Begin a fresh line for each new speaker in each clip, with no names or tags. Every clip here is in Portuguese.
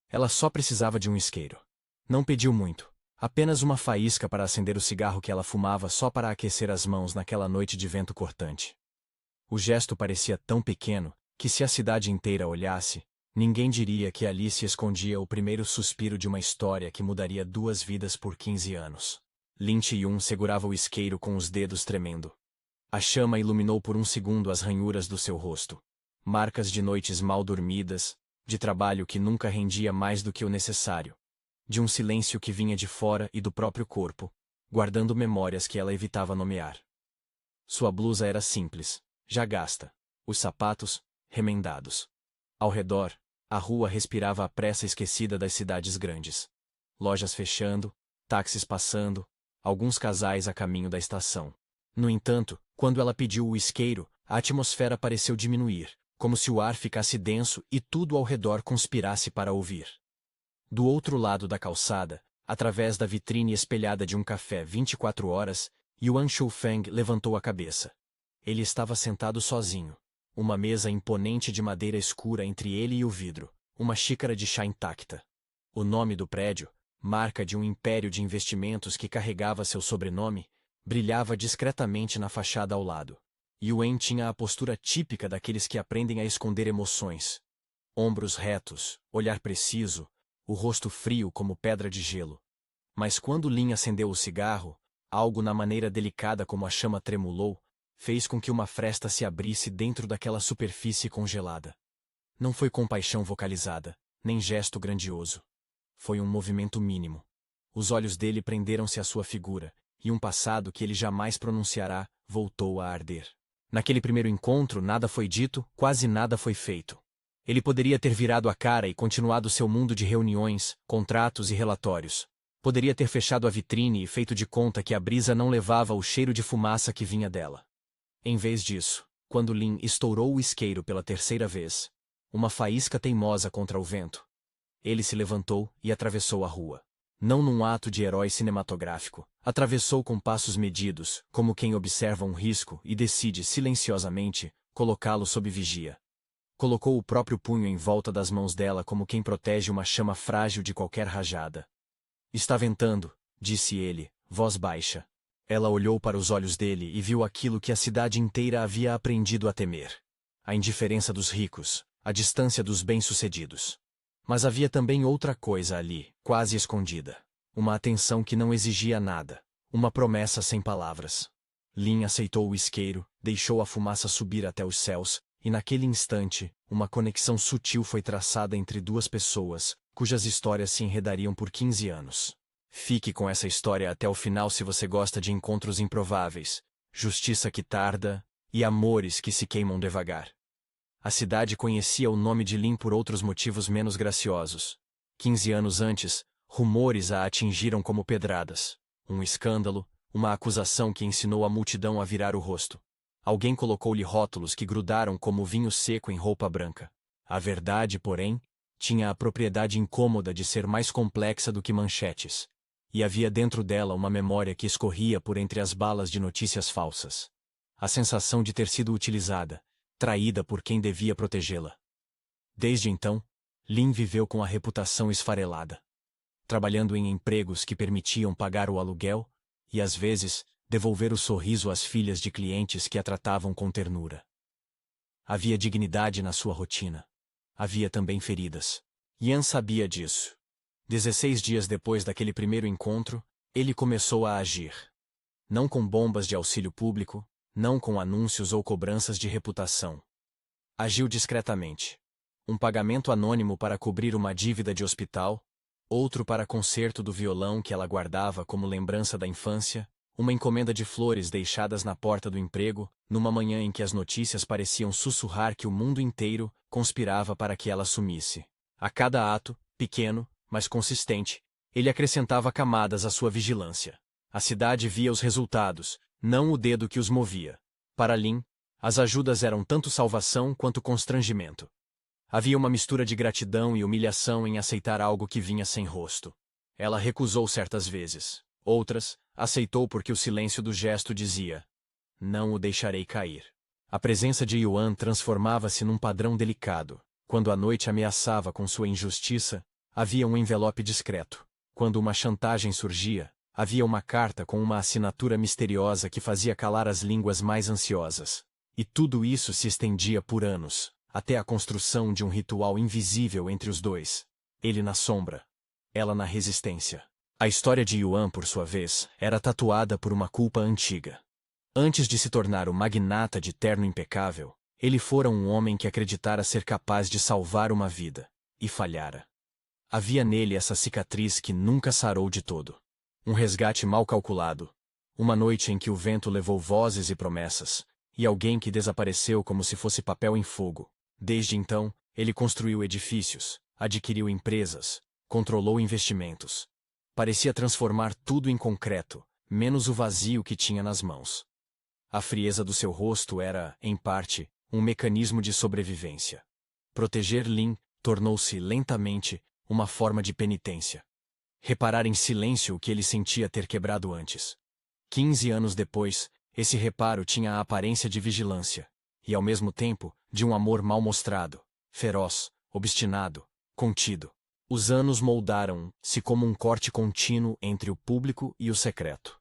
Ela só precisava de um isqueiro. Não pediu muito. Apenas uma faísca para acender o cigarro que ela fumava só para aquecer as mãos naquela noite de vento cortante. O gesto parecia tão pequeno, que se a cidade inteira olhasse, ninguém diria que ali se escondia o primeiro suspiro de uma história que mudaria 2 vidas por 15 anos. Lin Chi-yun segurava o isqueiro com os dedos tremendo. A chama iluminou por um segundo as ranhuras do seu rosto. Marcas de noites mal dormidas, de trabalho que nunca rendia mais do que o necessário. De um silêncio que vinha de fora e do próprio corpo, guardando memórias que ela evitava nomear. Sua blusa era simples, já gasta. Os sapatos, remendados. Ao redor, a rua respirava a pressa esquecida das cidades grandes. Lojas fechando, táxis passando, alguns casais a caminho da estação. No entanto, quando ela pediu o isqueiro, a atmosfera pareceu diminuir, como se o ar ficasse denso e tudo ao redor conspirasse para ouvir. Do outro lado da calçada, através da vitrine espelhada de um café 24 horas, Yuan Shufeng levantou a cabeça. Ele estava sentado sozinho. Uma mesa imponente de madeira escura entre ele e o vidro, uma xícara de chá intacta. O nome do prédio, marca de um império de investimentos que carregava seu sobrenome, brilhava discretamente na fachada ao lado. Yuan tinha a postura típica daqueles que aprendem a esconder emoções. Ombros retos, olhar preciso, o rosto frio como pedra de gelo. Mas quando Lin acendeu o cigarro, algo na maneira delicada como a chama tremulou, fez com que uma fresta se abrisse dentro daquela superfície congelada. Não foi compaixão vocalizada, nem gesto grandioso. Foi um movimento mínimo. Os olhos dele prenderam-se à sua figura, e um passado que ele jamais pronunciará voltou a arder. Naquele primeiro encontro nada foi dito, quase nada foi feito. Ele poderia ter virado a cara e continuado seu mundo de reuniões, contratos e relatórios. Poderia ter fechado a vitrine e feito de conta que a brisa não levava o cheiro de fumaça que vinha dela. Em vez disso, quando Lin estourou o isqueiro pela 3ª vez, uma faísca teimosa contra o vento, ele se levantou e atravessou a rua. Não num ato de herói cinematográfico, atravessou com passos medidos, como quem observa um risco e decide silenciosamente colocá-lo sob vigia. Colocou o próprio punho em volta das mãos dela como quem protege uma chama frágil de qualquer rajada. Está ventando, disse ele, voz baixa. Ela olhou para os olhos dele e viu aquilo que a cidade inteira havia aprendido a temer. A indiferença dos ricos, a distância dos bem-sucedidos. Mas havia também outra coisa ali, quase escondida. Uma atenção que não exigia nada. Uma promessa sem palavras. Lin aceitou o isqueiro, deixou a fumaça subir até os céus, e naquele instante, uma conexão sutil foi traçada entre 2 pessoas, cujas histórias se enredariam por 15 anos. Fique com essa história até o final se você gosta de encontros improváveis, justiça que tarda, e amores que se queimam devagar. A cidade conhecia o nome de Lin por outros motivos menos graciosos. 15 anos antes, rumores a atingiram como pedradas. Um escândalo, uma acusação que ensinou a multidão a virar o rosto. Alguém colocou-lhe rótulos que grudaram como vinho seco em roupa branca. A verdade, porém, tinha a propriedade incômoda de ser mais complexa do que manchetes. E havia dentro dela uma memória que escorria por entre as balas de notícias falsas. A sensação de ter sido utilizada, traída por quem devia protegê-la. Desde então, Lin viveu com a reputação esfarelada. Trabalhando em empregos que permitiam pagar o aluguel, e às vezes, devolver o sorriso às filhas de clientes que a tratavam com ternura. Havia dignidade na sua rotina. Havia também feridas. Yan sabia disso. 16 dias depois daquele primeiro encontro, ele começou a agir. Não com bombas de auxílio público, não com anúncios ou cobranças de reputação. Agiu discretamente. Um pagamento anônimo para cobrir uma dívida de hospital, outro para concerto do violão que ela guardava como lembrança da infância, uma encomenda de flores deixadas na porta do emprego, numa manhã em que as notícias pareciam sussurrar que o mundo inteiro conspirava para que ela sumisse. A cada ato, pequeno, mas consistente, ele acrescentava camadas à sua vigilância. A cidade via os resultados, não o dedo que os movia. Para Lin, as ajudas eram tanto salvação quanto constrangimento. Havia uma mistura de gratidão e humilhação em aceitar algo que vinha sem rosto. Ela recusou certas vezes. Outras, aceitou porque o silêncio do gesto dizia: não o deixarei cair. A presença de Yuan transformava-se num padrão delicado. Quando a noite ameaçava com sua injustiça, havia um envelope discreto. Quando uma chantagem surgia, havia uma carta com uma assinatura misteriosa que fazia calar as línguas mais ansiosas. E tudo isso se estendia por anos, até a construção de um ritual invisível entre os dois. Ele na sombra, ela na resistência. A história de Yuan, por sua vez, era tatuada por uma culpa antiga. Antes de se tornar o magnata de terno impecável, ele fora um homem que acreditara ser capaz de salvar uma vida, e falhara. Havia nele essa cicatriz que nunca sarou de todo. Um resgate mal calculado. Uma noite em que o vento levou vozes e promessas, e alguém que desapareceu como se fosse papel em fogo. Desde então, ele construiu edifícios, adquiriu empresas, controlou investimentos. Parecia transformar tudo em concreto, menos o vazio que tinha nas mãos. A frieza do seu rosto era, em parte, um mecanismo de sobrevivência. Proteger Lin tornou-se, lentamente, uma forma de penitência. Reparar em silêncio o que ele sentia ter quebrado antes. 15 anos depois, esse reparo tinha a aparência de vigilância, e ao mesmo tempo, de um amor mal mostrado, feroz, obstinado, contido. Os anos moldaram-se como um corte contínuo entre o público e o secreto.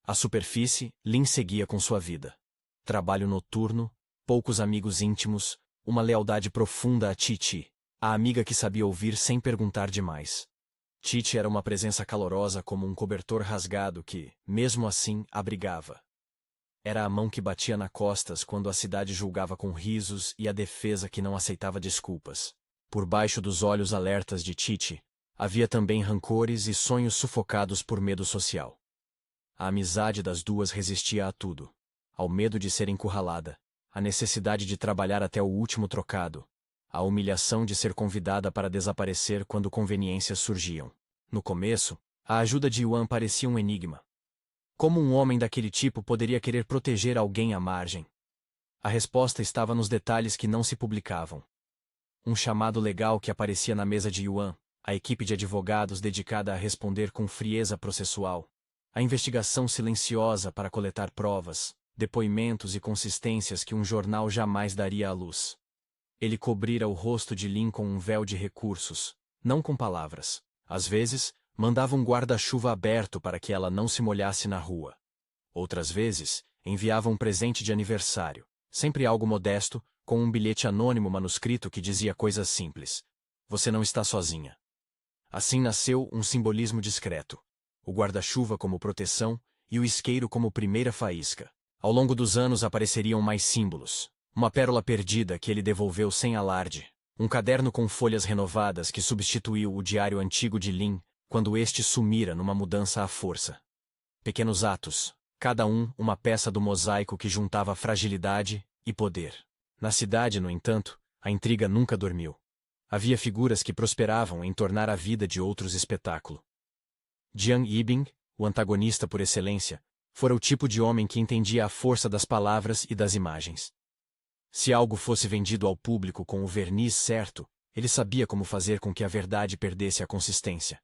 À superfície, Lin seguia com sua vida. Trabalho noturno, poucos amigos íntimos, uma lealdade profunda a Titi, a amiga que sabia ouvir sem perguntar demais. Titi era uma presença calorosa como um cobertor rasgado que, mesmo assim, abrigava. Era a mão que batia nas costas quando a cidade julgava com risos e a defesa que não aceitava desculpas. Por baixo dos olhos alertas de Titi, havia também rancores e sonhos sufocados por medo social. A amizade das duas resistia a tudo. Ao medo de ser encurralada, a necessidade de trabalhar até o último trocado, a humilhação de ser convidada para desaparecer quando conveniências surgiam. No começo, a ajuda de Yuan parecia um enigma. Como um homem daquele tipo poderia querer proteger alguém à margem? A resposta estava nos detalhes que não se publicavam. Um chamado legal que aparecia na mesa de Yuan, a equipe de advogados dedicada a responder com frieza processual, a investigação silenciosa para coletar provas, depoimentos e consistências que um jornal jamais daria à luz. Ele cobrira o rosto de Lin com um véu de recursos, não com palavras. Às vezes, mandava um guarda-chuva aberto para que ela não se molhasse na rua. Outras vezes, enviava um presente de aniversário, sempre algo modesto, com um bilhete anônimo manuscrito que dizia coisas simples. Você não está sozinha. Assim nasceu um simbolismo discreto. O guarda-chuva como proteção e o isqueiro como primeira faísca. Ao longo dos anos apareceriam mais símbolos. Uma pérola perdida que ele devolveu sem alarde. Um caderno com folhas renovadas que substituiu o diário antigo de Lin, quando este sumira numa mudança à força. Pequenos atos, cada um uma peça do mosaico que juntava fragilidade e poder. Na cidade, no entanto, a intriga nunca dormiu. Havia figuras que prosperavam em tornar a vida de outros espetáculo. Jiang Yibing, o antagonista por excelência, fora o tipo de homem que entendia a força das palavras e das imagens. Se algo fosse vendido ao público com o verniz certo, ele sabia como fazer com que a verdade perdesse a consistência.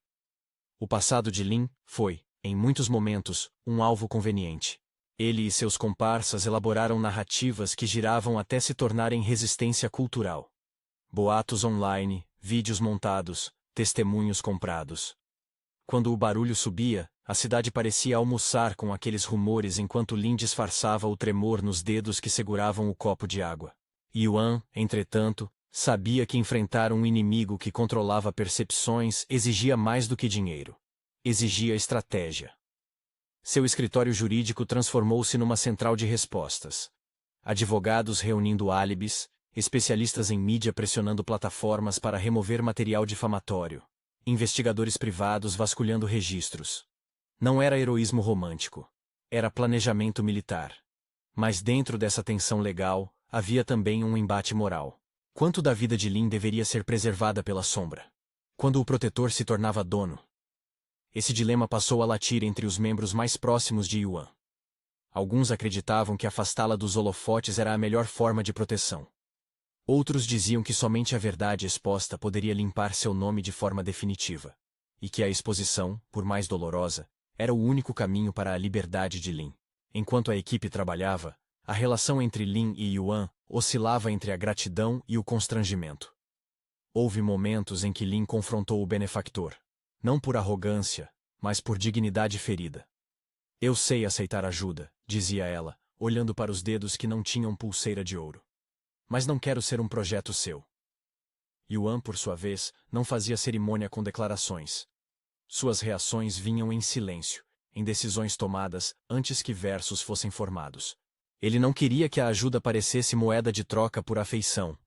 O passado de Lin foi, em muitos momentos, um alvo conveniente. Ele e seus comparsas elaboraram narrativas que giravam até se tornarem resistência cultural. Boatos online, vídeos montados, testemunhos comprados. Quando o barulho subia, a cidade parecia almoçar com aqueles rumores enquanto Lin disfarçava o tremor nos dedos que seguravam o copo de água. Yuan, entretanto, sabia que enfrentar um inimigo que controlava percepções exigia mais do que dinheiro. Exigia estratégia. Seu escritório jurídico transformou-se numa central de respostas. Advogados reunindo álibis, especialistas em mídia pressionando plataformas para remover material difamatório, investigadores privados vasculhando registros. Não era heroísmo romântico. Era planejamento militar. Mas dentro dessa tensão legal, havia também um embate moral. Quanto da vida de Lin deveria ser preservada pela sombra? Quando o protetor se tornava dono? Esse dilema passou a latir entre os membros mais próximos de Yuan. Alguns acreditavam que afastá-la dos holofotes era a melhor forma de proteção. Outros diziam que somente a verdade exposta poderia limpar seu nome de forma definitiva, e que a exposição, por mais dolorosa, era o único caminho para a liberdade de Lin. Enquanto a equipe trabalhava, a relação entre Lin e Yuan oscilava entre a gratidão e o constrangimento. Houve momentos em que Lin confrontou o benefactor. Não por arrogância, mas por dignidade ferida. Eu sei aceitar ajuda, dizia ela, olhando para os dedos que não tinham pulseira de ouro. Mas não quero ser um projeto seu. Yuan, por sua vez, não fazia cerimônia com declarações. Suas reações vinham em silêncio, em decisões tomadas antes que versos fossem formados. Ele não queria que a ajuda parecesse moeda de troca por afeição.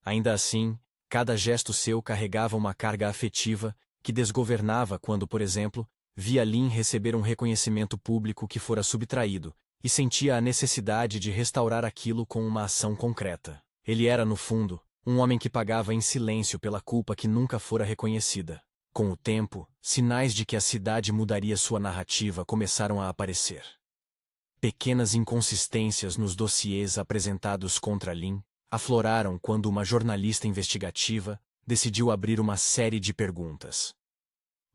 Ainda assim, cada gesto seu carregava uma carga afetiva que desgovernava quando, por exemplo, via Lin receber um reconhecimento público que fora subtraído, e sentia a necessidade de restaurar aquilo com uma ação concreta. Ele era, no fundo, um homem que pagava em silêncio pela culpa que nunca fora reconhecida. Com o tempo, sinais de que a cidade mudaria sua narrativa começaram a aparecer. Pequenas inconsistências nos dossiês apresentados contra Lin afloraram quando uma jornalista investigativa decidiu abrir uma série de perguntas.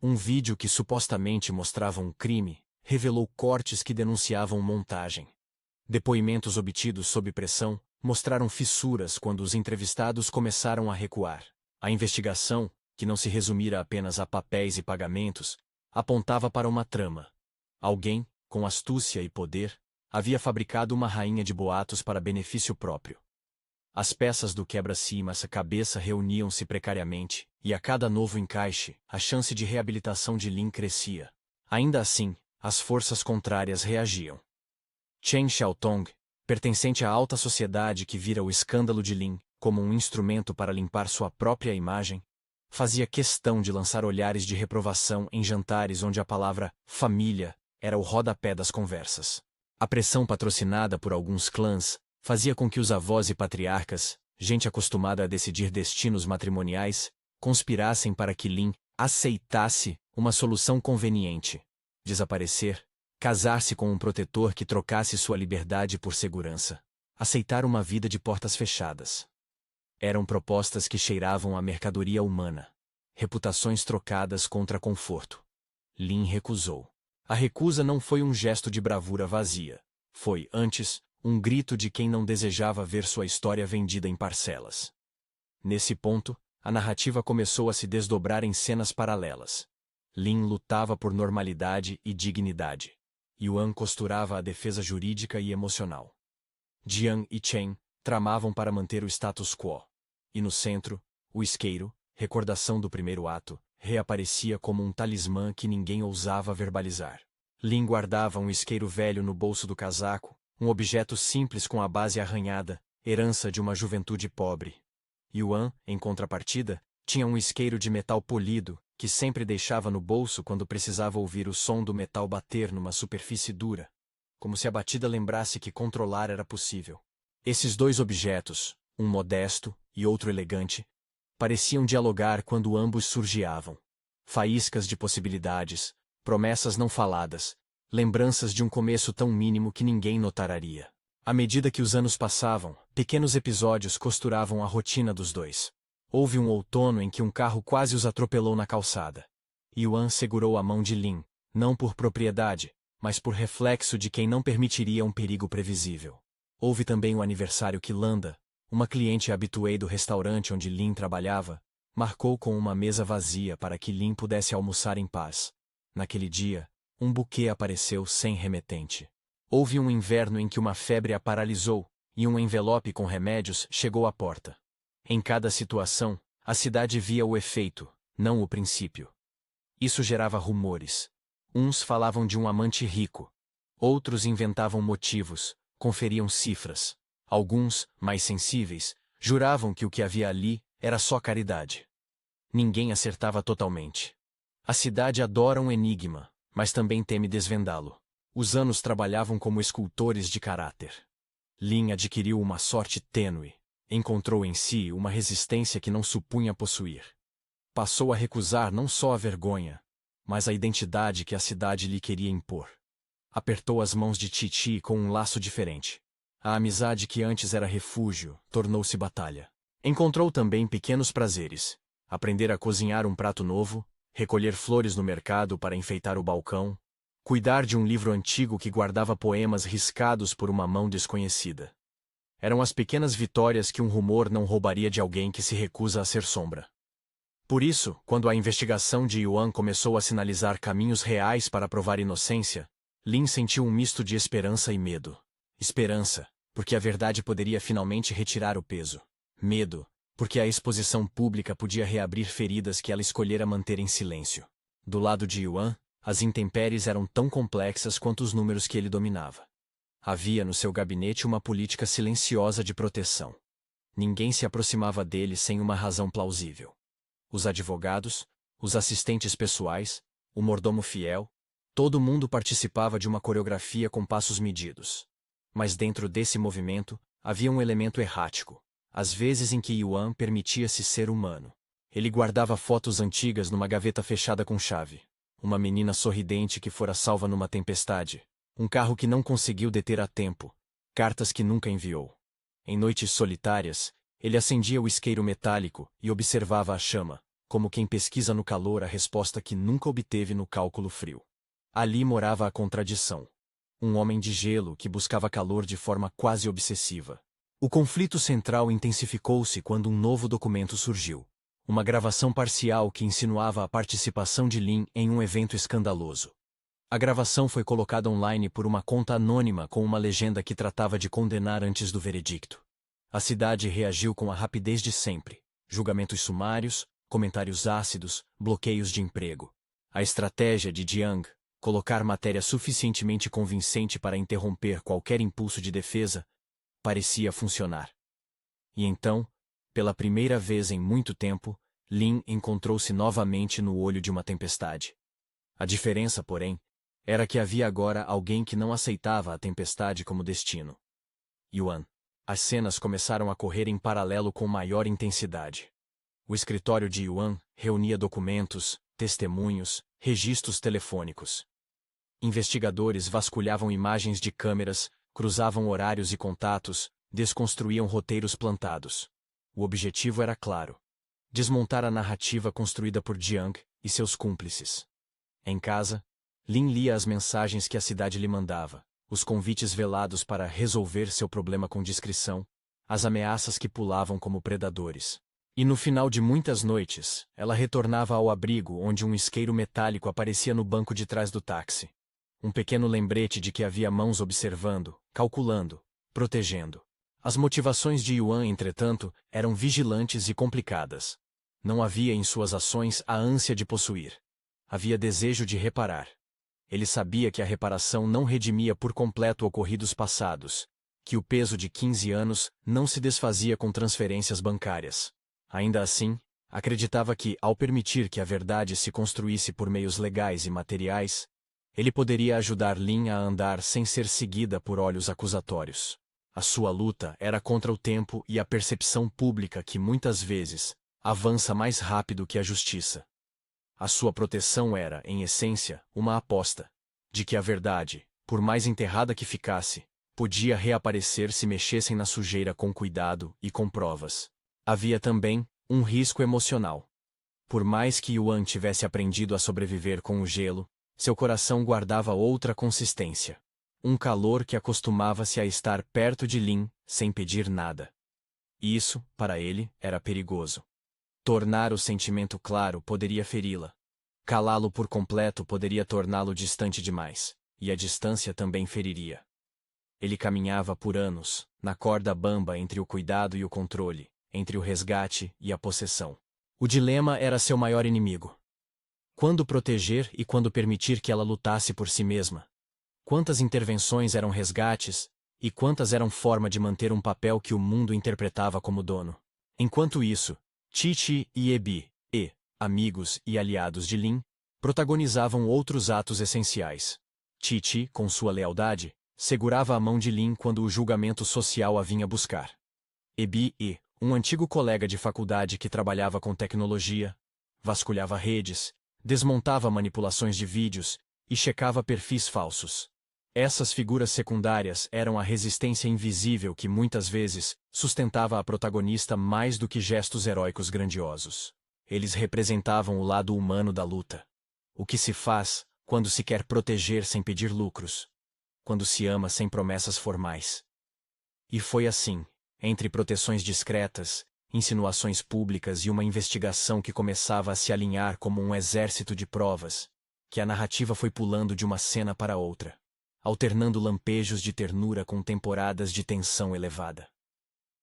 Um vídeo que supostamente mostrava um crime revelou cortes que denunciavam montagem. Depoimentos obtidos sob pressão mostraram fissuras quando os entrevistados começaram a recuar. A investigação, que não se resumira apenas a papéis e pagamentos, apontava para uma trama. Alguém, com astúcia e poder, havia fabricado uma rainha de boatos para benefício próprio. As peças do quebra-cabeça reuniam-se precariamente, e a cada novo encaixe, a chance de reabilitação de Lin crescia. Ainda assim, as forças contrárias reagiam. Chen Xiaotong, pertencente à alta sociedade que vira o escândalo de Lin como um instrumento para limpar sua própria imagem, fazia questão de lançar olhares de reprovação em jantares onde a palavra família era o rodapé das conversas. A pressão patrocinada por alguns clãs fazia com que os avós e patriarcas, gente acostumada a decidir destinos matrimoniais, conspirassem para que Lin aceitasse uma solução conveniente: desaparecer, casar-se com um protetor que trocasse sua liberdade por segurança, aceitar uma vida de portas fechadas. Eram propostas que cheiravam a mercadoria humana, reputações trocadas contra conforto. Lin recusou. A recusa não foi um gesto de bravura vazia. Foi, antes, um grito de quem não desejava ver sua história vendida em parcelas. Nesse ponto, a narrativa começou a se desdobrar em cenas paralelas. Lin lutava por normalidade e dignidade. Yuan costurava a defesa jurídica e emocional. Jiang e Chen tramavam para manter o status quo. E no centro, o isqueiro, recordação do primeiro ato, reaparecia como um talismã que ninguém ousava verbalizar. Lin guardava um isqueiro velho no bolso do casaco, um objeto simples com a base arranhada, herança de uma juventude pobre. Yuan, em contrapartida, tinha um isqueiro de metal polido, que sempre deixava no bolso quando precisava ouvir o som do metal bater numa superfície dura, como se a batida lembrasse que controlar era possível. Esses dois objetos, um modesto e outro elegante, pareciam dialogar quando ambos surgiavam. Faíscas de possibilidades, promessas não faladas, lembranças de um começo tão mínimo que ninguém notararia. À medida que os anos passavam, pequenos episódios costuravam a rotina dos dois. Houve um outono em que um carro quase os atropelou na calçada. Yuan segurou a mão de Lin, não por propriedade, mas por reflexo de quem não permitiria um perigo previsível. Houve também o aniversário que Landa, uma cliente habituée do restaurante onde Lin trabalhava, marcou com uma mesa vazia para que Lin pudesse almoçar em paz. Naquele dia, um buquê apareceu sem remetente. Houve um inverno em que uma febre a paralisou, e um envelope com remédios chegou à porta. Em cada situação, a cidade via o efeito, não o princípio. Isso gerava rumores. Uns falavam de um amante rico. Outros inventavam motivos, conferiam cifras. Alguns, mais sensíveis, juravam que o que havia ali era só caridade. Ninguém acertava totalmente. A cidade adora um enigma, mas também teme desvendá-lo. Os anos trabalhavam como escultores de caráter. Lin adquiriu uma sorte tênue. Encontrou em si uma resistência que não supunha possuir. Passou a recusar não só a vergonha, mas a identidade que a cidade lhe queria impor. Apertou as mãos de Titi com um laço diferente. A amizade que antes era refúgio tornou-se batalha. Encontrou também pequenos prazeres. Aprender a cozinhar um prato novo, recolher flores no mercado para enfeitar o balcão, cuidar de um livro antigo que guardava poemas riscados por uma mão desconhecida. Eram as pequenas vitórias que um rumor não roubaria de alguém que se recusa a ser sombra. Por isso, quando a investigação de Yuan começou a sinalizar caminhos reais para provar inocência, Lin sentiu um misto de esperança e medo. Esperança, porque a verdade poderia finalmente retirar o peso. Medo, porque a exposição pública podia reabrir feridas que ela escolhera manter em silêncio. Do lado de Yuan, as intempéries eram tão complexas quanto os números que ele dominava. Havia no seu gabinete uma política silenciosa de proteção. Ninguém se aproximava dele sem uma razão plausível. Os advogados, os assistentes pessoais, o mordomo fiel, todo mundo participava de uma coreografia com passos medidos. Mas dentro desse movimento, havia um elemento errático, às vezes em que Yuan permitia-se ser humano. Ele guardava fotos antigas numa gaveta fechada com chave. Uma menina sorridente que fora salva numa tempestade. Um carro que não conseguiu deter a tempo. Cartas que nunca enviou. Em noites solitárias, ele acendia o isqueiro metálico e observava a chama, como quem pesquisa no calor a resposta que nunca obteve no cálculo frio. Ali morava a contradição. Um homem de gelo que buscava calor de forma quase obsessiva. O conflito central intensificou-se quando um novo documento surgiu. Uma gravação parcial que insinuava a participação de Lin em um evento escandaloso. A gravação foi colocada online por uma conta anônima com uma legenda que tratava de condenar antes do veredicto. A cidade reagiu com a rapidez de sempre. Julgamentos sumários, comentários ácidos, bloqueios de emprego. A estratégia de Jiang, colocar matéria suficientemente convincente para interromper qualquer impulso de defesa, parecia funcionar. E então, pela primeira vez em muito tempo, Lin encontrou-se novamente no olho de uma tempestade. A diferença, porém, era que havia agora alguém que não aceitava a tempestade como destino. Yuan. As cenas começaram a correr em paralelo com maior intensidade. O escritório de Yuan reunia documentos, testemunhos, registros telefônicos. Investigadores vasculhavam imagens de câmeras, cruzavam horários e contatos, desconstruíam roteiros plantados. O objetivo era claro: desmontar a narrativa construída por Jiang e seus cúmplices. Em casa, Lin lia as mensagens que a cidade lhe mandava, os convites velados para resolver seu problema com discrição, as ameaças que pulavam como predadores. E no final de muitas noites, ela retornava ao abrigo onde um isqueiro metálico aparecia no banco de trás do táxi. Um pequeno lembrete de que havia mãos observando, calculando, protegendo. As motivações de Yuan, entretanto, eram vigilantes e complicadas. Não havia em suas ações a ânsia de possuir. Havia desejo de reparar. Ele sabia que a reparação não redimia por completo ocorridos passados, que o peso de 15 anos não se desfazia com transferências bancárias. Ainda assim, acreditava que, ao permitir que a verdade se construísse por meios legais e materiais, ele poderia ajudar Lin a andar sem ser seguida por olhos acusatórios. A sua luta era contra o tempo e a percepção pública que, muitas vezes, avança mais rápido que a justiça. A sua proteção era, em essência, uma aposta, de que a verdade, por mais enterrada que ficasse, podia reaparecer se mexessem na sujeira com cuidado e com provas. Havia também um risco emocional. Por mais que Yuan tivesse aprendido a sobreviver com o gelo, seu coração guardava outra consistência. Um calor que acostumava-se a estar perto de Lin, sem pedir nada. E isso, para ele, era perigoso. Tornar o sentimento claro poderia feri-la. Calá-lo por completo poderia torná-lo distante demais, e a distância também feriria. Ele caminhava por anos, na corda bamba entre o cuidado e o controle, entre o resgate e a possessão. O dilema era seu maior inimigo. Quando proteger e quando permitir que ela lutasse por si mesma? Quantas intervenções eram resgates, e quantas eram forma de manter um papel que o mundo interpretava como dono? Enquanto isso, Chi-Chi e Ebi, amigos e aliados de Lin, protagonizavam outros atos essenciais. Chi-Chi, com sua lealdade, segurava a mão de Lin quando o julgamento social a vinha buscar. Ebi, um antigo colega de faculdade que trabalhava com tecnologia, vasculhava redes, desmontava manipulações de vídeos e checava perfis falsos. Essas figuras secundárias eram a resistência invisível que muitas vezes sustentava a protagonista mais do que gestos heróicos grandiosos. Eles representavam o lado humano da luta. O que se faz quando se quer proteger sem pedir lucros, quando se ama sem promessas formais. E foi assim, entre proteções discretas, insinuações públicas e uma investigação que começava a se alinhar como um exército de provas, que a narrativa foi pulando de uma cena para outra, alternando lampejos de ternura com temporadas de tensão elevada.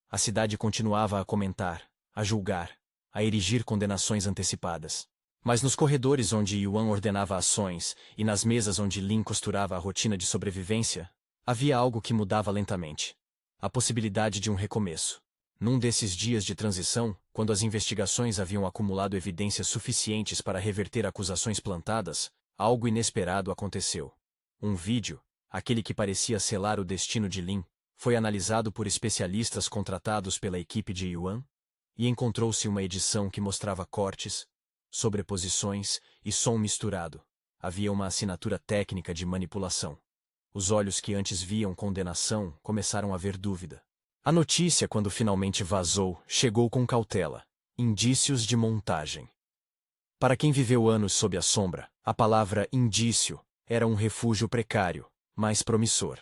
A cidade continuava a comentar, a julgar, a erigir condenações antecipadas. Mas nos corredores onde Yuan ordenava ações e nas mesas onde Lin costurava a rotina de sobrevivência, havia algo que mudava lentamente. A possibilidade de um recomeço. Num desses dias de transição, quando as investigações haviam acumulado evidências suficientes para reverter acusações plantadas, algo inesperado aconteceu. Um vídeo, aquele que parecia selar o destino de Lin, foi analisado por especialistas contratados pela equipe de Yuan, e encontrou-se uma edição que mostrava cortes, sobreposições e som misturado. Havia uma assinatura técnica de manipulação. Os olhos que antes viam condenação começaram a ver dúvida. A notícia, quando finalmente vazou, chegou com cautela. Indícios de montagem. Para quem viveu anos sob a sombra, a palavra indício era um refúgio precário, mas promissor.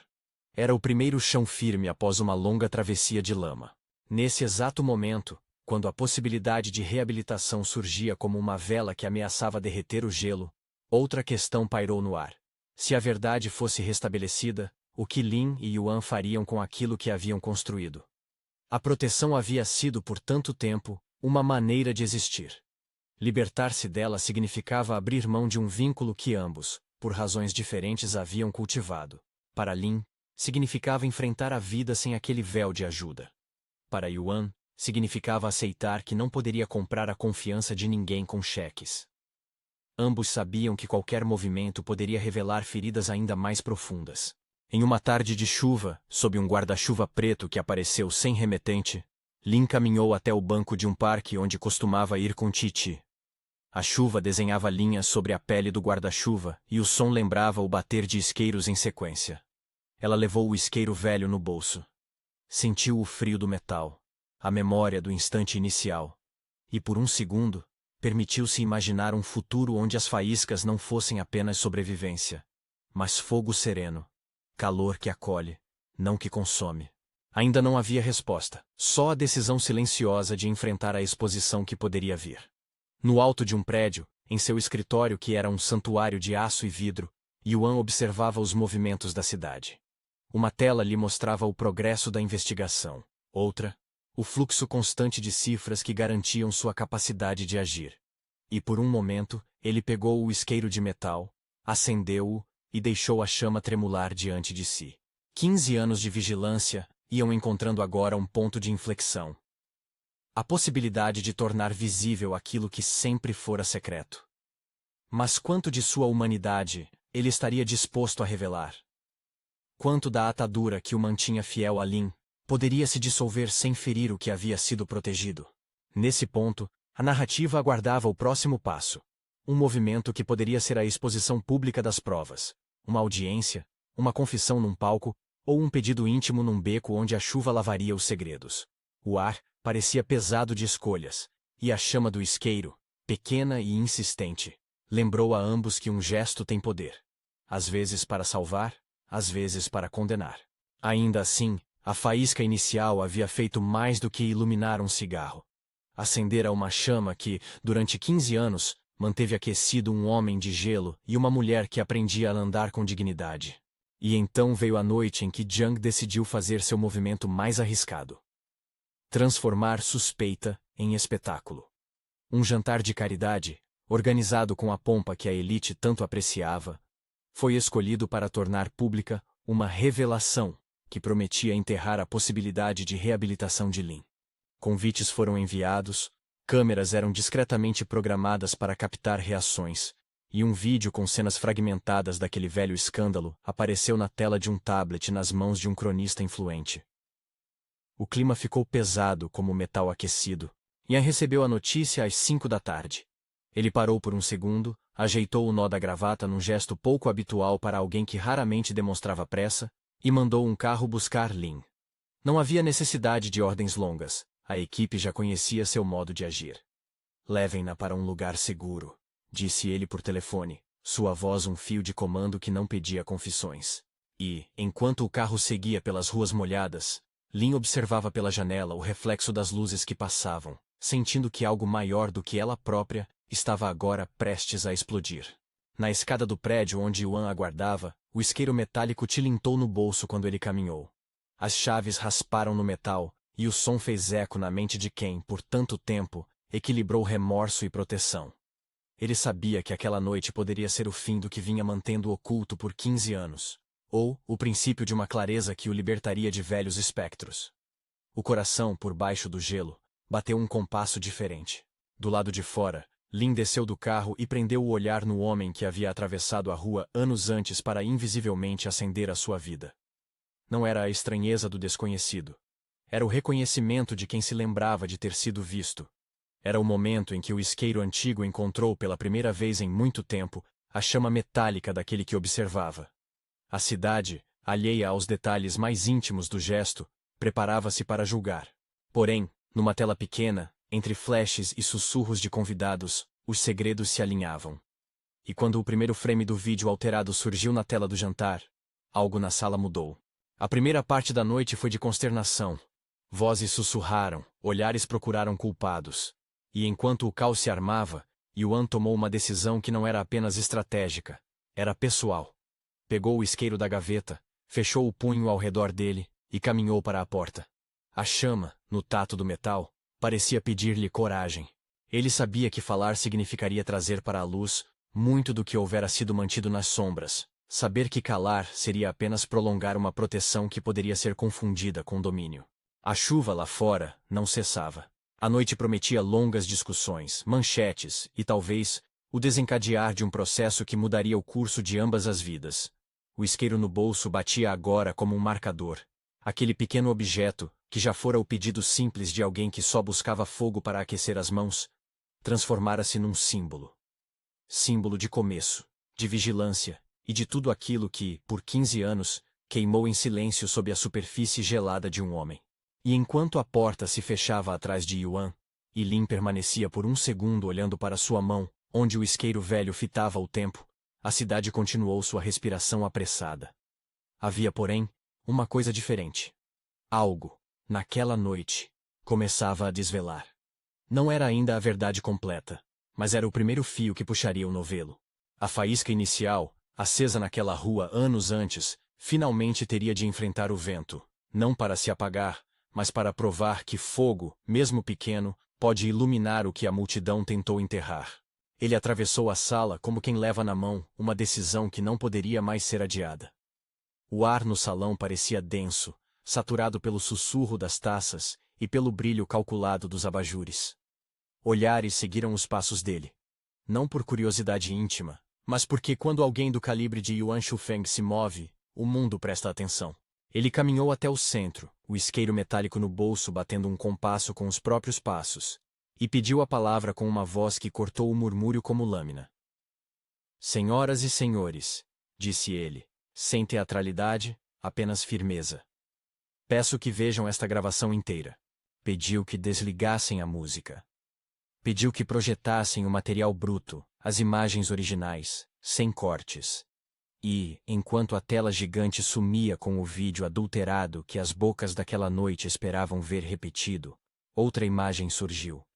Era o primeiro chão firme após uma longa travessia de lama. Nesse exato momento, quando a possibilidade de reabilitação surgia como uma vela que ameaçava derreter o gelo, outra questão pairou no ar. Se a verdade fosse restabelecida, o que Lin e Yuan fariam com aquilo que haviam construído? A proteção havia sido por tanto tempo uma maneira de existir. Libertar-se dela significava abrir mão de um vínculo que ambos, por razões diferentes, haviam cultivado. Para Lin, significava enfrentar a vida sem aquele véu de ajuda. Para Yuan, significava aceitar que não poderia comprar a confiança de ninguém com cheques. Ambos sabiam que qualquer movimento poderia revelar feridas ainda mais profundas. Em uma tarde de chuva, sob um guarda-chuva preto que apareceu sem remetente, Lin caminhou até o banco de um parque onde costumava ir com Titi. A chuva desenhava linhas sobre a pele do guarda-chuva e o som lembrava o bater de isqueiros em sequência. Ela levou o isqueiro velho no bolso. Sentiu o frio do metal, a memória do instante inicial, e por um segundo, permitiu-se imaginar um futuro onde as faíscas não fossem apenas sobrevivência, mas fogo sereno, calor que acolhe, não que consome. Ainda não havia resposta, só a decisão silenciosa de enfrentar a exposição que poderia vir. No alto de um prédio, em seu escritório que era um santuário de aço e vidro, Yuan observava os movimentos da cidade. Uma tela lhe mostrava o progresso da investigação, outra, o fluxo constante de cifras que garantiam sua capacidade de agir. E por um momento, ele pegou o isqueiro de metal, acendeu-o e deixou a chama tremular diante de si. 15 anos de vigilância iam encontrando agora um ponto de inflexão. A possibilidade de tornar visível aquilo que sempre fora secreto. Mas quanto de sua humanidade ele estaria disposto a revelar? Quanto da atadura que o mantinha fiel a Lin poderia se dissolver sem ferir o que havia sido protegido? Nesse ponto, a narrativa aguardava o próximo passo. Um movimento que poderia ser a exposição pública das provas, uma audiência, uma confissão num palco, ou um pedido íntimo num beco onde a chuva lavaria os segredos. O ar parecia pesado de escolhas, e a chama do isqueiro, pequena e insistente, lembrou a ambos que um gesto tem poder. Às vezes para salvar, às vezes para condenar. Ainda assim, a faísca inicial havia feito mais do que iluminar um cigarro. Acendera uma chama que, durante 15 anos, manteve aquecido um homem de gelo e uma mulher que aprendia a andar com dignidade. E então veio a noite em que Jiang decidiu fazer seu movimento mais arriscado. Transformar suspeita em espetáculo. Um jantar de caridade, organizado com a pompa que a elite tanto apreciava, foi escolhido para tornar pública uma revelação que prometia enterrar a possibilidade de reabilitação de Lin. Convites foram enviados, câmeras eram discretamente programadas para captar reações, e um vídeo com cenas fragmentadas daquele velho escândalo apareceu na tela de um tablet nas mãos de um cronista influente. O clima ficou pesado como metal aquecido. Ian recebeu a notícia às 5 da tarde. Ele parou por um segundo, ajeitou o nó da gravata num gesto pouco habitual para alguém que raramente demonstrava pressa, e mandou um carro buscar Lin. Não havia necessidade de ordens longas, a equipe já conhecia seu modo de agir. Levem-na para um lugar seguro, disse ele por telefone, sua voz um fio de comando que não pedia confissões. E, enquanto o carro seguia pelas ruas molhadas, Lin observava pela janela o reflexo das luzes que passavam, sentindo que algo maior do que ela própria estava agora prestes a explodir. Na escada do prédio onde Yuan aguardava, o isqueiro metálico tilintou no bolso quando ele caminhou. As chaves rasparam no metal, e o som fez eco na mente de quem, por tanto tempo, equilibrou remorso e proteção. Ele sabia que aquela noite poderia ser o fim do que vinha mantendo oculto por 15 anos. Ou o princípio de uma clareza que o libertaria de velhos espectros. O coração, por baixo do gelo, bateu um compasso diferente. Do lado de fora, Lin desceu do carro e prendeu o olhar no homem que havia atravessado a rua anos antes para invisivelmente acender a sua vida. Não era a estranheza do desconhecido. Era o reconhecimento de quem se lembrava de ter sido visto. Era o momento em que o isqueiro antigo encontrou pela primeira vez em muito tempo a chama metálica daquele que observava. A cidade, alheia aos detalhes mais íntimos do gesto, preparava-se para julgar. Porém, numa tela pequena, entre flashes e sussurros de convidados, os segredos se alinhavam. E quando o primeiro frame do vídeo alterado surgiu na tela do jantar, algo na sala mudou. A primeira parte da noite foi de consternação. Vozes sussurraram, olhares procuraram culpados. E enquanto o caos se armava, Yuan tomou uma decisão que não era apenas estratégica, era pessoal. Pegou o isqueiro da gaveta, fechou o punho ao redor dele e caminhou para a porta. A chama, no tato do metal, parecia pedir-lhe coragem. Ele sabia que falar significaria trazer para a luz muito do que houvera sido mantido nas sombras. Saber que calar seria apenas prolongar uma proteção que poderia ser confundida com domínio. A chuva lá fora não cessava. A noite prometia longas discussões, manchetes e, talvez, o desencadear de um processo que mudaria o curso de ambas as vidas. O isqueiro no bolso batia agora como um marcador. Aquele pequeno objeto, que já fora o pedido simples de alguém que só buscava fogo para aquecer as mãos, transformara-se num símbolo. Símbolo de começo, de vigilância e de tudo aquilo que, por 15 anos, queimou em silêncio sob a superfície gelada de um homem. E enquanto a porta se fechava atrás de Yuan, e Lin permanecia por um segundo olhando para sua mão, onde o isqueiro velho fitava o tempo, a cidade continuou sua respiração apressada. Havia, porém, uma coisa diferente. Algo, naquela noite, começava a desvelar. Não era ainda a verdade completa, mas era o primeiro fio que puxaria o novelo. A faísca inicial, acesa naquela rua anos antes, finalmente teria de enfrentar o vento, não para se apagar, mas para provar que fogo, mesmo pequeno, pode iluminar o que a multidão tentou enterrar. Ele atravessou a sala como quem leva na mão uma decisão que não poderia mais ser adiada. O ar no salão parecia denso, saturado pelo sussurro das taças e pelo brilho calculado dos abajures. Olhares seguiram os passos dele. Não por curiosidade íntima, mas porque quando alguém do calibre de Yuan Shufeng se move, o mundo presta atenção. Ele caminhou até o centro, o isqueiro metálico no bolso batendo um compasso com os próprios passos, e pediu a palavra com uma voz que cortou o murmúrio como lâmina. Senhoras e senhores, disse ele, sem teatralidade, apenas firmeza. Peço que vejam esta gravação inteira. Pediu que desligassem a música. Pediu que projetassem o material bruto, as imagens originais, sem cortes. E, enquanto a tela gigante sumia com o vídeo adulterado que as bocas daquela noite esperavam ver repetido, outra imagem surgiu.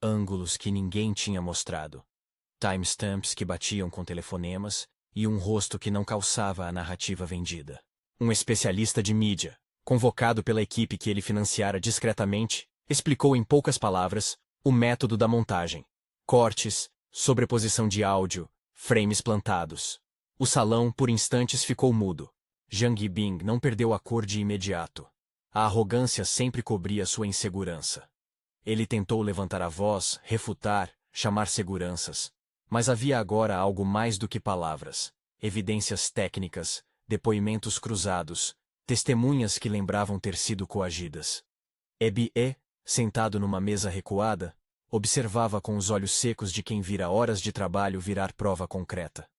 Ângulos que ninguém tinha mostrado. Timestamps que batiam com telefonemas e um rosto que não calçava a narrativa vendida. Um especialista de mídia, convocado pela equipe que ele financiara discretamente, explicou em poucas palavras o método da montagem. Cortes, sobreposição de áudio, frames plantados. O salão, por instantes, ficou mudo. Zhang Yibing não perdeu a cor de imediato. A arrogância sempre cobria sua insegurança. Ele tentou levantar a voz, refutar, chamar seguranças. Mas havia agora algo mais do que palavras. Evidências técnicas, depoimentos cruzados, testemunhas que lembravam ter sido coagidas. Ebie, sentado numa mesa recuada, observava com os olhos secos de quem vira horas de trabalho virar prova concreta.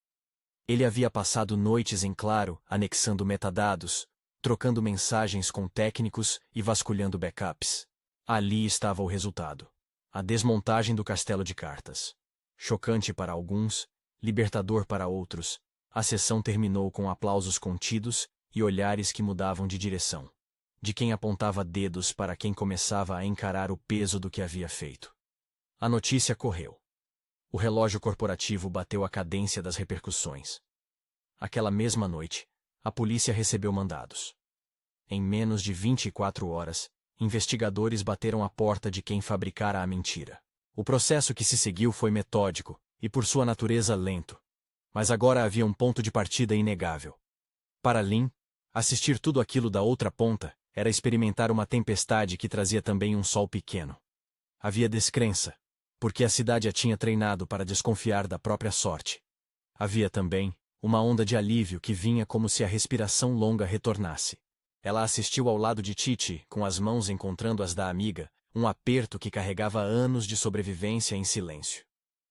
Ele havia passado noites em claro, anexando metadados, trocando mensagens com técnicos e vasculhando backups. Ali estava o resultado. A desmontagem do castelo de cartas. Chocante para alguns, libertador para outros, a sessão terminou com aplausos contidos e olhares que mudavam de direção. de quem apontava dedos para quem começava a encarar o peso do que havia feito. A notícia correu. O relógio corporativo bateu a cadência das repercussões. Aquela mesma noite, a polícia recebeu mandados. Em menos de 24 horas, investigadores bateram a porta de quem fabricara a mentira. O processo que se seguiu foi metódico e, por sua natureza, lento. Mas agora havia um ponto de partida inegável. Para Lin, assistir tudo aquilo da outra ponta era experimentar uma tempestade que trazia também um sol pequeno. Havia descrença, porque a cidade a tinha treinado para desconfiar da própria sorte. Havia também uma onda de alívio que vinha como se a respiração longa retornasse. Ela assistiu ao lado de Titi, com as mãos encontrando as da amiga, um aperto que carregava anos de sobrevivência em silêncio.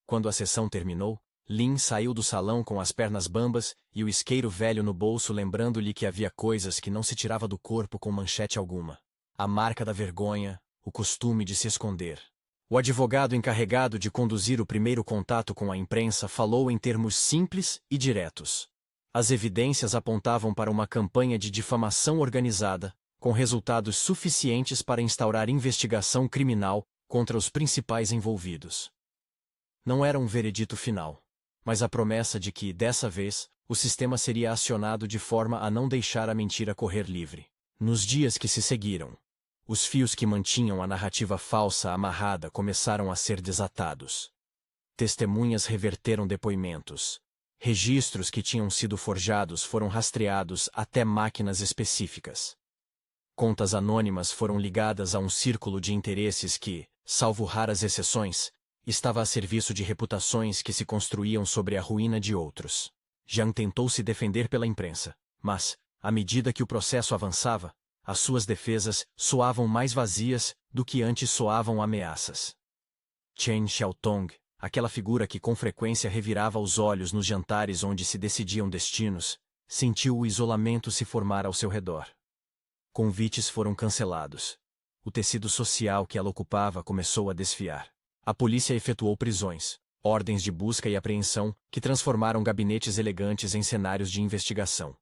Quando a sessão terminou, Lin saiu do salão com as pernas bambas e o isqueiro velho no bolso, lembrando-lhe que havia coisas que não se tirava do corpo com manchete alguma. A marca da vergonha, o costume de se esconder. O advogado encarregado de conduzir o primeiro contato com a imprensa falou em termos simples e diretos. As evidências apontavam para uma campanha de difamação organizada, com resultados suficientes para instaurar investigação criminal contra os principais envolvidos. Não era um veredito final, mas a promessa de que, dessa vez, o sistema seria acionado de forma a não deixar a mentira correr livre. Nos dias que se seguiram, os fios que mantinham a narrativa falsa amarrada começaram a ser desatados. Testemunhas reverteram depoimentos. Registros que tinham sido forjados foram rastreados até máquinas específicas. Contas anônimas foram ligadas a um círculo de interesses que, salvo raras exceções, estava a serviço de reputações que se construíam sobre a ruína de outros. Jiang tentou se defender pela imprensa, mas, à medida que o processo avançava, as suas defesas soavam mais vazias do que antes soavam ameaças. Chen Xiaotong, aquela figura que com frequência revirava os olhos nos jantares onde se decidiam destinos, sentiu o isolamento se formar ao seu redor. Convites foram cancelados. O tecido social que ela ocupava começou a desfiar. A polícia efetuou prisões, ordens de busca e apreensão, que transformaram gabinetes elegantes em cenários de investigação.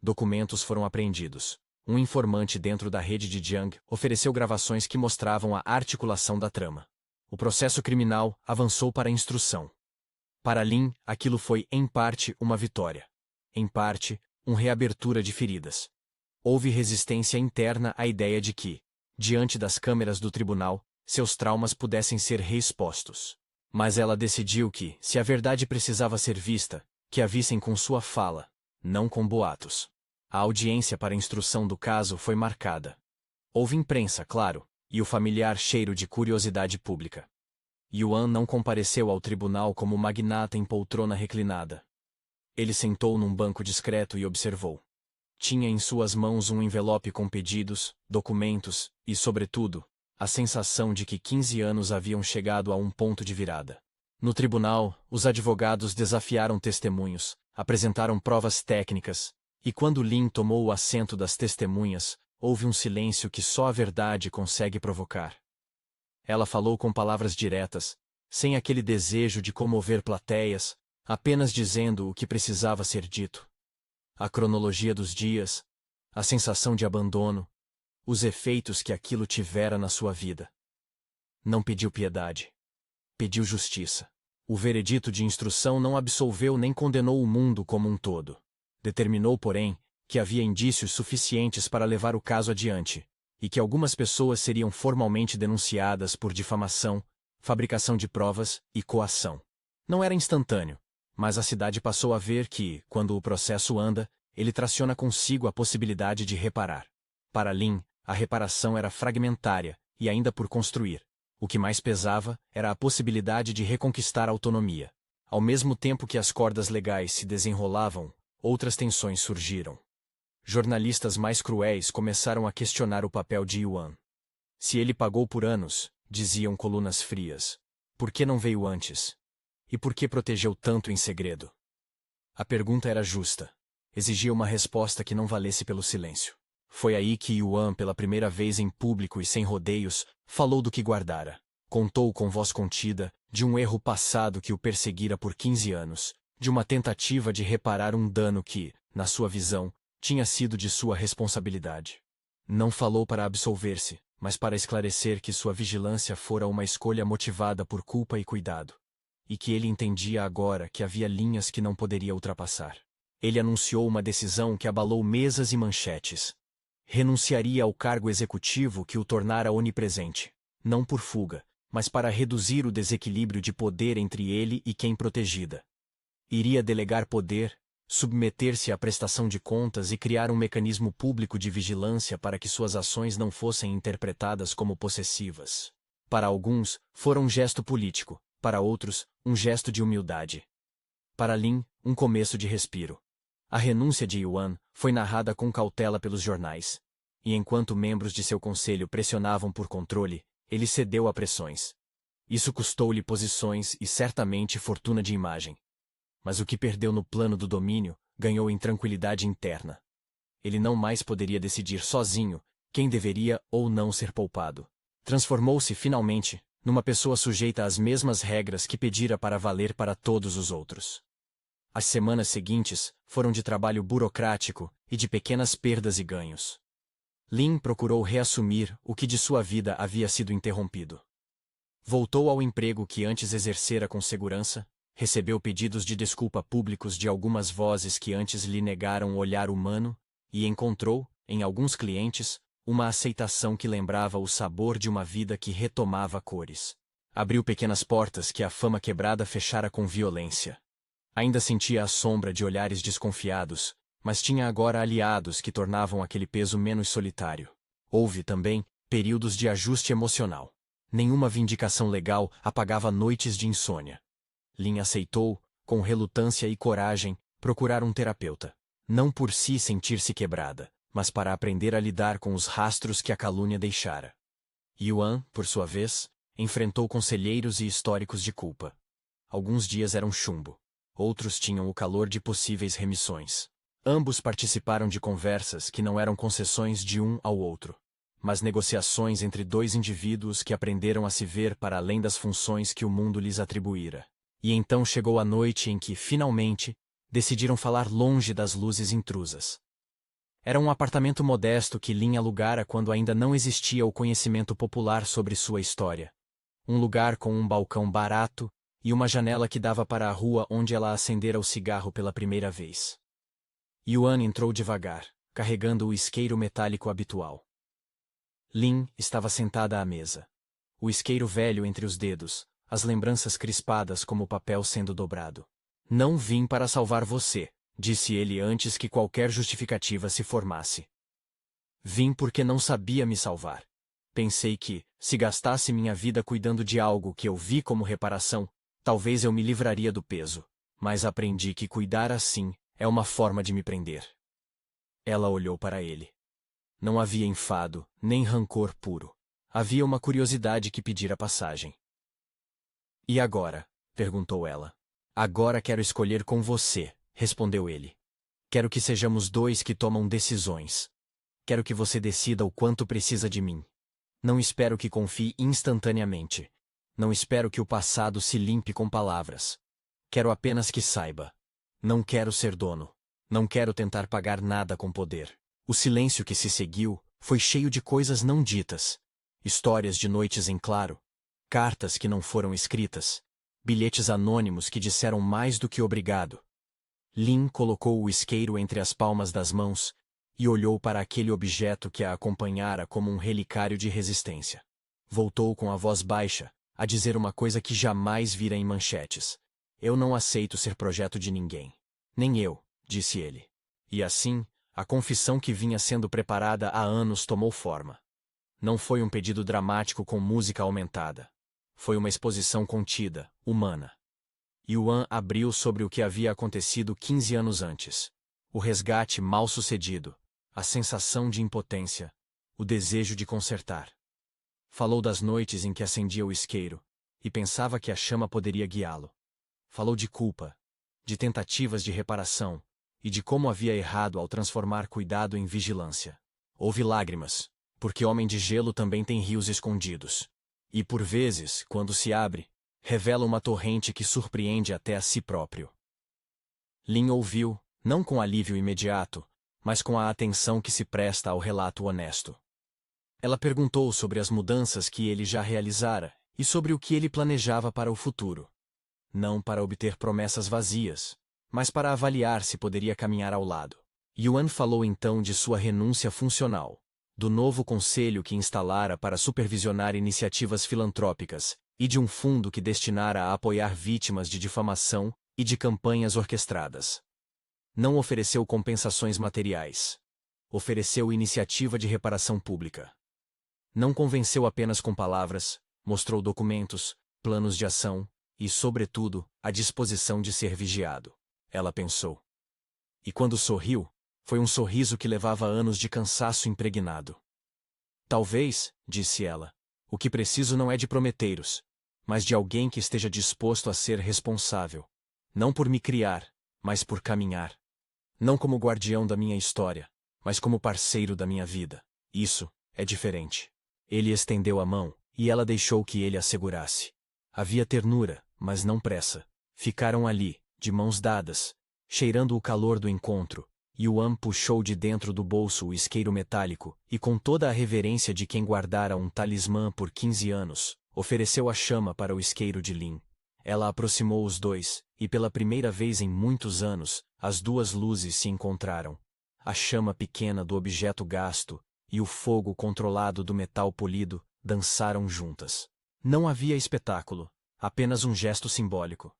Documentos foram apreendidos. Um informante dentro da rede de Jiang ofereceu gravações que mostravam a articulação da trama. O processo criminal avançou para a instrução. Para Lin, aquilo foi, em parte, uma vitória. Em parte, uma reabertura de feridas. Houve resistência interna à ideia de que, diante das câmeras do tribunal, seus traumas pudessem ser reexpostos. Mas ela decidiu que, se a verdade precisava ser vista, que a vissem com sua fala, não com boatos. A audiência para a instrução do caso foi marcada. Houve imprensa, claro, e o familiar cheiro de curiosidade pública. Yuan não compareceu ao tribunal como magnata em poltrona reclinada. Ele sentou num banco discreto e observou. Tinha em suas mãos um envelope com pedidos, documentos e, sobretudo, a sensação de que 15 anos haviam chegado a um ponto de virada. No tribunal, os advogados desafiaram testemunhos, apresentaram provas técnicas, e quando Lin tomou o assento das testemunhas, houve um silêncio que só a verdade consegue provocar. Ela falou com palavras diretas, sem aquele desejo de comover plateias, apenas dizendo o que precisava ser dito. A cronologia dos dias, a sensação de abandono, os efeitos que aquilo tivera na sua vida. Não pediu piedade. Pediu justiça. O veredito de instrução não absolveu nem condenou o mundo como um todo. Determinou, porém, que havia indícios suficientes para levar o caso adiante, e que algumas pessoas seriam formalmente denunciadas por difamação, fabricação de provas e coação. Não era instantâneo, mas a cidade passou a ver que, quando o processo anda, ele traciona consigo a possibilidade de reparar. Para Lin, a reparação era fragmentária e ainda por construir. O que mais pesava era a possibilidade de reconquistar a autonomia. Ao mesmo tempo que as cordas legais se desenrolavam, outras tensões surgiram. Jornalistas mais cruéis começaram a questionar o papel de Yuan. Se ele pagou por anos, diziam colunas frias, por que não veio antes? E por que protegeu tanto em segredo? A pergunta era justa. Exigia uma resposta que não valesse pelo silêncio. Foi aí que Yuan, pela primeira vez em público e sem rodeios, falou do que guardara. Contou com voz contida, de um erro passado que o perseguira por 15 anos, de uma tentativa de reparar um dano que, na sua visão, tinha sido de sua responsabilidade. Não falou para absolver-se, mas para esclarecer que sua vigilância fora uma escolha motivada por culpa e cuidado. E que ele entendia agora que havia linhas que não poderia ultrapassar. Ele anunciou uma decisão que abalou mesas e manchetes. Renunciaria ao cargo executivo que o tornara onipresente, não por fuga, mas para reduzir o desequilíbrio de poder entre ele e quem protegida. Iria delegar poder, submeter-se à prestação de contas e criar um mecanismo público de vigilância para que suas ações não fossem interpretadas como possessivas. Para alguns, fora um gesto político, para outros, um gesto de humildade. Para Lin, um começo de respiro. A renúncia de Yuan foi narrada com cautela pelos jornais. E enquanto membros de seu conselho pressionavam por controle, ele cedeu a pressões. Isso custou-lhe posições e certamente fortuna de imagem. Mas o que perdeu no plano do domínio, ganhou em tranquilidade interna. Ele não mais poderia decidir sozinho quem deveria ou não ser poupado. Transformou-se, finalmente, numa pessoa sujeita às mesmas regras que pedira para valer para todos os outros. As semanas seguintes foram de trabalho burocrático e de pequenas perdas e ganhos. Lin procurou reassumir o que de sua vida havia sido interrompido. Voltou ao emprego que antes exercera com segurança, recebeu pedidos de desculpa públicos de algumas vozes que antes lhe negaram o olhar humano, e encontrou, em alguns clientes, uma aceitação que lembrava o sabor de uma vida que retomava cores. Abriu pequenas portas que a fama quebrada fechara com violência. Ainda sentia a sombra de olhares desconfiados, mas tinha agora aliados que tornavam aquele peso menos solitário. Houve, também, períodos de ajuste emocional. Nenhuma vindicação legal apagava noites de insônia. Lin aceitou, com relutância e coragem, procurar um terapeuta. Não por si sentir-se quebrada, mas para aprender a lidar com os rastros que a calúnia deixara. Yuan, por sua vez, enfrentou conselheiros e históricos de culpa. Alguns dias eram chumbo. Outros tinham o calor de possíveis remissões. Ambos participaram de conversas que não eram concessões de um ao outro, mas negociações entre dois indivíduos que aprenderam a se ver para além das funções que o mundo lhes atribuíra. E então chegou a noite em que, finalmente, decidiram falar longe das luzes intrusas. Era um apartamento modesto que Lin alugara quando ainda não existia o conhecimento popular sobre sua história. Um lugar com um balcão barato e uma janela que dava para a rua onde ela acendera o cigarro pela primeira vez. Yuan entrou devagar, carregando o isqueiro metálico habitual. Lin estava sentada à mesa. O isqueiro velho entre os dedos, as lembranças crispadas como o papel sendo dobrado. Não vim para salvar você, disse ele antes que qualquer justificativa se formasse. Vim porque não sabia me salvar. Pensei que, se gastasse minha vida cuidando de algo que eu vi como reparação, talvez eu me livraria do peso, mas aprendi que cuidar assim é uma forma de me prender. Ela olhou para ele. Não havia enfado, nem rancor puro. Havia uma curiosidade que pedira passagem. E agora? Perguntou ela. Agora quero escolher com você, respondeu ele. Quero que sejamos dois que tomam decisões. Quero que você decida o quanto precisa de mim. Não espero que confie instantaneamente. Não espero que o passado se limpe com palavras. Quero apenas que saiba. Não quero ser dono. Não quero tentar pagar nada com poder. O silêncio que se seguiu foi cheio de coisas não ditas. Histórias de noites em claro. Cartas que não foram escritas. Bilhetes anônimos que disseram mais do que obrigado. Lin colocou o isqueiro entre as palmas das mãos e olhou para aquele objeto que a acompanhara como um relicário de resistência. Voltou com a voz baixa, a dizer uma coisa que jamais vira em manchetes. Eu não aceito ser projeto de ninguém. Nem eu, disse ele. E assim, a confissão que vinha sendo preparada há anos tomou forma. Não foi um pedido dramático com música aumentada. Foi uma exposição contida, humana. Yuan abriu sobre o que havia acontecido 15 anos antes. O resgate mal sucedido, a sensação de impotência, o desejo de consertar. Falou das noites em que acendia o isqueiro, e pensava que a chama poderia guiá-lo. Falou de culpa, de tentativas de reparação, e de como havia errado ao transformar cuidado em vigilância. Houve lágrimas, porque homem de gelo também tem rios escondidos. E por vezes, quando se abre, revela uma torrente que surpreende até a si próprio. Lin ouviu, não com alívio imediato, mas com a atenção que se presta ao relato honesto. Ela perguntou sobre as mudanças que ele já realizara e sobre o que ele planejava para o futuro. Não para obter promessas vazias, mas para avaliar se poderia caminhar ao lado. Yuan falou então de sua renúncia funcional, do novo conselho que instalara para supervisionar iniciativas filantrópicas e de um fundo que destinara a apoiar vítimas de difamação e de campanhas orquestradas. Não ofereceu compensações materiais. Ofereceu iniciativa de reparação pública. Não convenceu apenas com palavras, mostrou documentos, planos de ação e, sobretudo, a disposição de ser vigiado. Ela pensou. E quando sorriu, foi um sorriso que levava anos de cansaço impregnado. Talvez, disse ela, o que preciso não é de prometeiros, mas de alguém que esteja disposto a ser responsável. Não por me criar, mas por caminhar. Não como guardião da minha história, mas como parceiro da minha vida. Isso é diferente. Ele estendeu a mão, e ela deixou que ele a segurasse. Havia ternura, mas não pressa. Ficaram ali, de mãos dadas, cheirando o calor do encontro. Yuan puxou de dentro do bolso o isqueiro metálico e, com toda a reverência de quem guardara um talismã por 15 anos, ofereceu a chama para o isqueiro de Lin. Ela aproximou os dois, e pela primeira vez em muitos anos, as duas luzes se encontraram. A chama pequena do objeto gasto e o fogo controlado do metal polido dançaram juntas. Não havia espetáculo, apenas um gesto simbólico.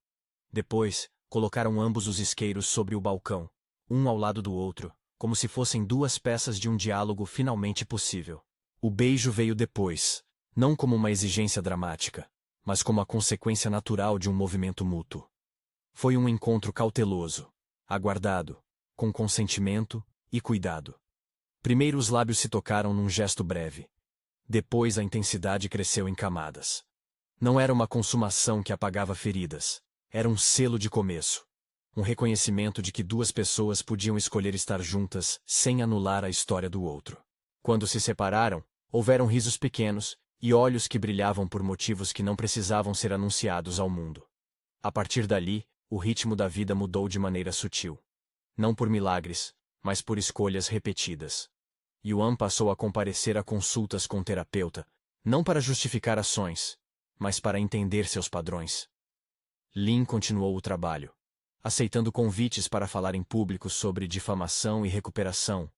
Depois, colocaram ambos os isqueiros sobre o balcão, um ao lado do outro, como se fossem duas peças de um diálogo finalmente possível. O beijo veio depois, não como uma exigência dramática, mas como a consequência natural de um movimento mútuo. Foi um encontro cauteloso, aguardado, com consentimento e cuidado. Primeiro os lábios se tocaram num gesto breve. Depois a intensidade cresceu em camadas. Não era uma consumação que apagava feridas. Era um selo de começo. Um reconhecimento de que duas pessoas podiam escolher estar juntas sem anular a história do outro. Quando se separaram, houveram risos pequenos e olhos que brilhavam por motivos que não precisavam ser anunciados ao mundo. A partir dali, o ritmo da vida mudou de maneira sutil. Não por milagres, mas por escolhas repetidas. Yuan passou a comparecer a consultas com o terapeuta, não para justificar ações, mas para entender seus padrões. Lin continuou o trabalho, aceitando convites para falar em público sobre difamação e recuperação,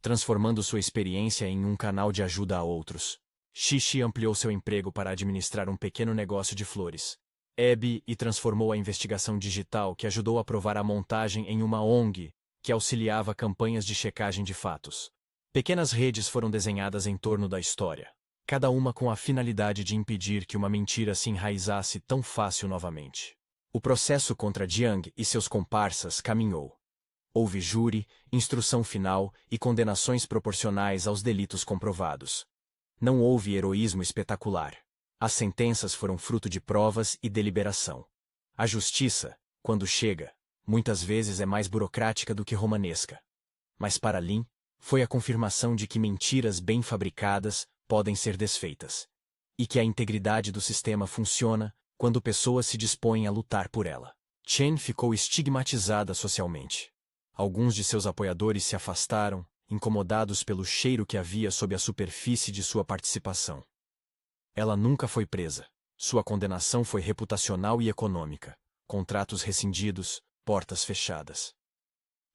transformando sua experiência em um canal de ajuda a outros. Xixi ampliou seu emprego para administrar um pequeno negócio de flores. Abby transformou a investigação digital que ajudou a provar a montagem em uma ONG que auxiliava campanhas de checagem de fatos. Pequenas redes foram desenhadas em torno da história, cada uma com a finalidade de impedir que uma mentira se enraizasse tão fácil novamente. O processo contra Jiang e seus comparsas caminhou. Houve júri, instrução final e condenações proporcionais aos delitos comprovados. Não houve heroísmo espetacular. As sentenças foram fruto de provas e deliberação. A justiça, quando chega, muitas vezes é mais burocrática do que romanesca. Mas para Lin, foi a confirmação de que mentiras bem fabricadas podem ser desfeitas. E que a integridade do sistema funciona quando pessoas se dispõem a lutar por ela. Chen ficou estigmatizada socialmente. Alguns de seus apoiadores se afastaram, incomodados pelo cheiro que havia sob a superfície de sua participação. Ela nunca foi presa. Sua condenação foi reputacional e econômica. Contratos rescindidos, portas fechadas.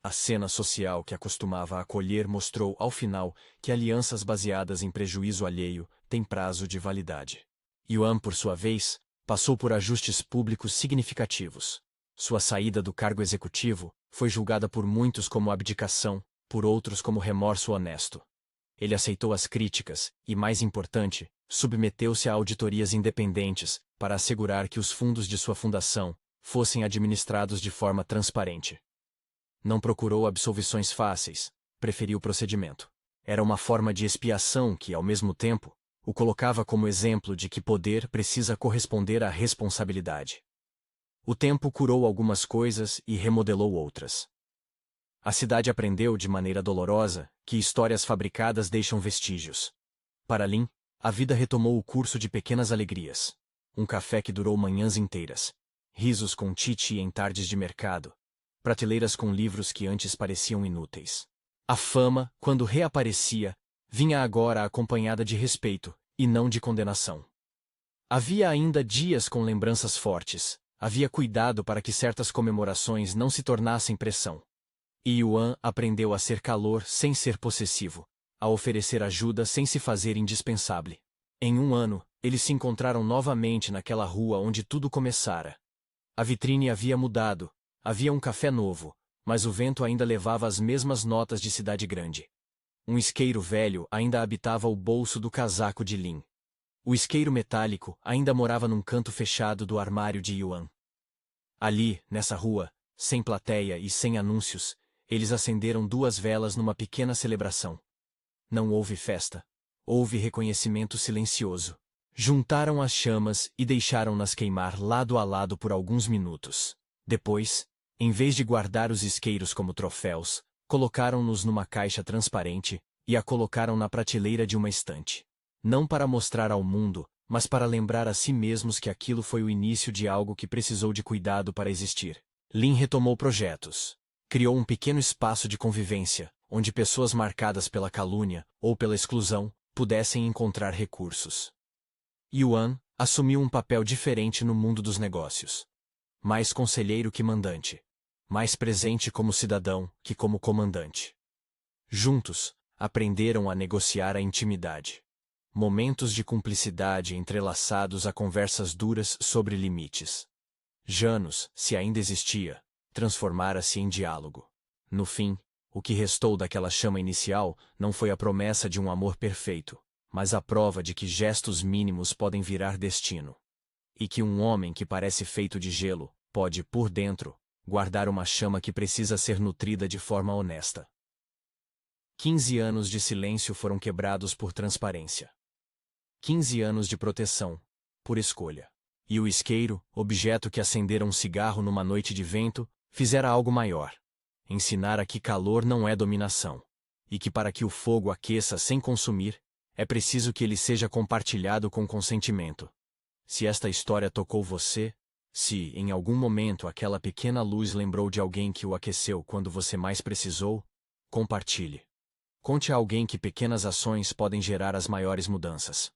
A cena social que acostumava acolher mostrou, ao final, que alianças baseadas em prejuízo alheio têm prazo de validade. Yuan, por sua vez, passou por ajustes públicos significativos. Sua saída do cargo executivo foi julgada por muitos como abdicação, por outros como remorso honesto. Ele aceitou as críticas e, mais importante, submeteu-se a auditorias independentes para assegurar que os fundos de sua fundação fossem administrados de forma transparente. Não procurou absolvições fáceis, preferiu o procedimento. Era uma forma de expiação que, ao mesmo tempo, o colocava como exemplo de que poder precisa corresponder à responsabilidade. O tempo curou algumas coisas e remodelou outras. A cidade aprendeu de maneira dolorosa que histórias fabricadas deixam vestígios. Para Lin, a vida retomou o curso de pequenas alegrias. Um café que durou manhãs inteiras. Risos com Titi em tardes de mercado. Prateleiras com livros que antes pareciam inúteis. A fama, quando reaparecia, vinha agora acompanhada de respeito, e não de condenação. Havia ainda dias com lembranças fortes, havia cuidado para que certas comemorações não se tornassem pressão. E Yuan aprendeu a ser calor sem ser possessivo, a oferecer ajuda sem se fazer indispensável. Em um ano, eles se encontraram novamente naquela rua onde tudo começara. A vitrine havia mudado, havia um café novo, mas o vento ainda levava as mesmas notas de cidade grande. Um isqueiro velho ainda habitava o bolso do casaco de Lin. O isqueiro metálico ainda morava num canto fechado do armário de Yuan. Ali, nessa rua, sem plateia e sem anúncios, eles acenderam 2 velas numa pequena celebração. Não houve festa. Houve reconhecimento silencioso. Juntaram as chamas e deixaram-nas queimar lado a lado por alguns minutos. Depois, em vez de guardar os isqueiros como troféus, colocaram-nos numa caixa transparente e a colocaram na prateleira de uma estante. Não para mostrar ao mundo, mas para lembrar a si mesmos que aquilo foi o início de algo que precisou de cuidado para existir. Lin retomou projetos. Criou um pequeno espaço de convivência, onde pessoas marcadas pela calúnia ou pela exclusão pudessem encontrar recursos. Yuan assumiu um papel diferente no mundo dos negócios. Mais conselheiro que mandante. Mais presente como cidadão que como comandante. Juntos, aprenderam a negociar a intimidade. Momentos de cumplicidade entrelaçados a conversas duras sobre limites. Janus, se ainda existia, transformara-se em diálogo. No fim, o que restou daquela chama inicial não foi a promessa de um amor perfeito, mas a prova de que gestos mínimos podem virar destino. E que um homem que parece feito de gelo pode, por dentro, guardar uma chama que precisa ser nutrida de forma honesta. 15 anos de silêncio foram quebrados por transparência. 15 anos de proteção, por escolha. E o isqueiro, objeto que acendera um cigarro numa noite de vento, fizera algo maior. Ensinara que calor não é dominação. E que para que o fogo aqueça sem consumir, é preciso que ele seja compartilhado com consentimento. Se esta história tocou você, se, em algum momento, aquela pequena luz lembrou de alguém que o aqueceu quando você mais precisou, compartilhe. Conte a alguém que pequenas ações podem gerar as maiores mudanças.